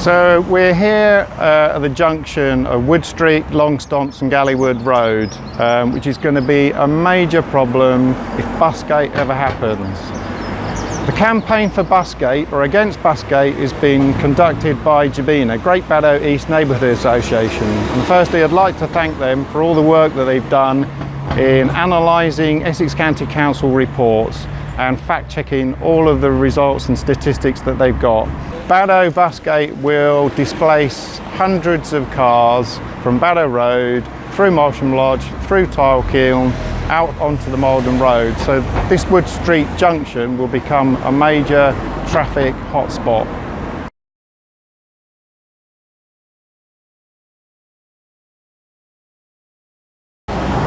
So we're here at the junction of Wood Street, Longstance and Gallywood Road, which is going to be a major problem if Bus Gate ever happens. The campaign for Bus Gate, or against Bus Gate, is being conducted by GBENA, Great Baddow East Neighbourhood Association. And firstly, I'd like to thank them for all the work that they've done in analysing Essex County Council reports and fact-checking all of the results and statistics that they've got. Baddow Bus Gate will displace hundreds of cars from Baddow Road, through Molsham Lodge, through Cllr, out onto the Malden Road. So this Wood Street junction will become a major traffic hotspot.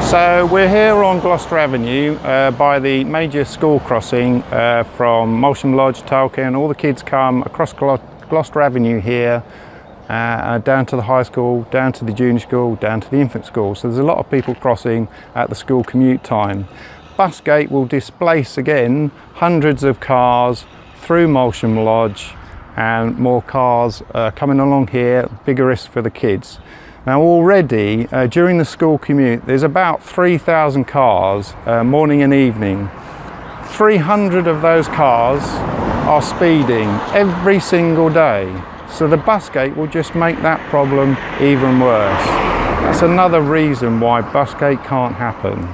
So we're here on Gloucester Avenue by the major school crossing from Molsham Lodge, Cllr, and all the kids come across Gloucester Avenue here down to the high school, down to the junior school, down to the infant school. So there's a lot of people crossing at the school commute time. Bus Gate will displace again hundreds of cars through Molsham Lodge, and more cars coming along here, bigger risk for the kids. Now already during the school commute there's about 3,000 cars morning and evening. 300 of those cars are speeding every single day. So the Bus Gate will just make that problem even worse. That's another reason why Bus Gate can't happen.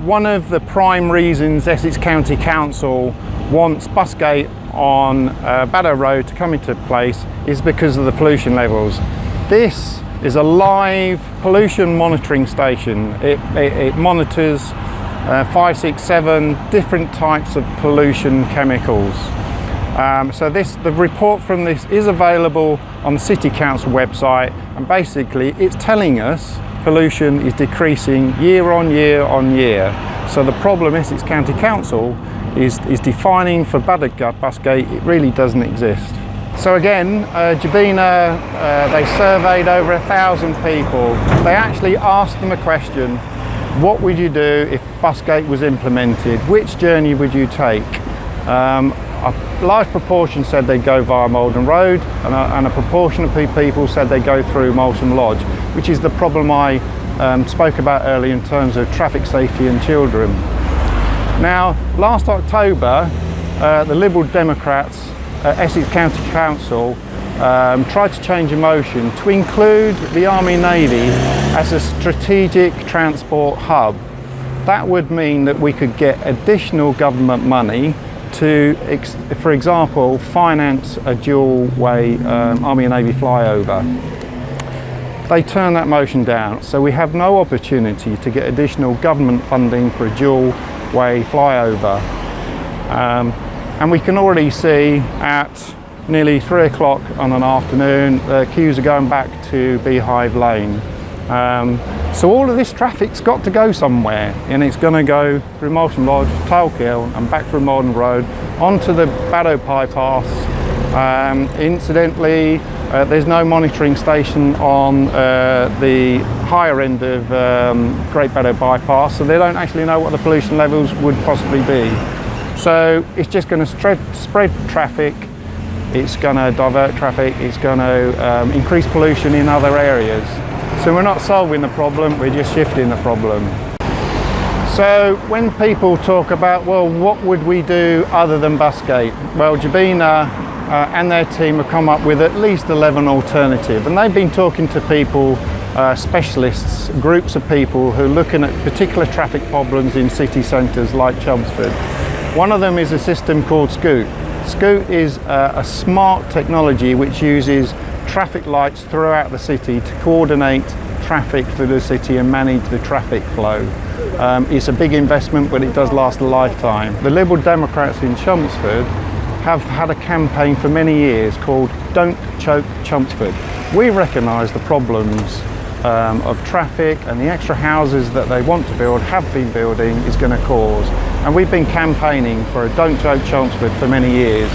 One of the prime reasons Essex County Council wants Bus Gate on Baddow Road to come into place is because of the pollution levels. This is a live pollution monitoring station. It monitors 5, 6, 7 different types of pollution chemicals. So the report from this is available on the City Council website, and basically it's telling us pollution is decreasing year on year on year. So the problem Essex County Council is defining for Baddow Bus Gate, it really doesn't exist. So again, GBENA, they surveyed over 1,000 people. They actually asked them a question: what would you do if Bus Gate was implemented? Which journey would you take? A large proportion said they'd go via Malden Road, and a proportion of people said they'd go through Molsham Lodge, which is the problem I spoke about earlier in terms of traffic safety and children. Now, last October, the Liberal Democrats at Essex County Council tried to change a motion to include the Army Navy as a strategic transport hub. That would mean that we could get additional government money to, for example, finance a dual-way Army and Navy flyover. They turned that motion down, so we have no opportunity to get additional government funding for a dual-way flyover. And we can already see at nearly 3 o'clock on an afternoon, the queues are going back to Beehive Lane. So all of this traffic's got to go somewhere, and it's going to go through Molsham Lodge, Cllr, and back through Malden Road onto the Baddow bypass. Incidentally, there's no monitoring station on the higher end of Great Baddow bypass, so they don't actually know what the pollution levels would possibly be. So it's just going to spread traffic, it's going to divert traffic, it's going to increase pollution in other areas. So we're not solving the problem, we're just shifting the problem. So when people talk about, well, what would we do other than Bus Gate? Well, GBENA and their team have come up with at least 11 alternatives, and they've been talking to people, specialists, groups of people who are looking at particular traffic problems in city centres like Chelmsford. One of them is a system called Scoot. Scoot is a smart technology which uses traffic lights throughout the city to coordinate traffic through the city and manage the traffic flow. It's a big investment, but it does last a lifetime. The Liberal Democrats in Chelmsford have had a campaign for many years called Don't Choke Chelmsford. We recognise the problems of traffic and the extra houses that they want to build, have been building, is going to cause. And we've been campaigning for a Don't Choke Chelmsford for many years.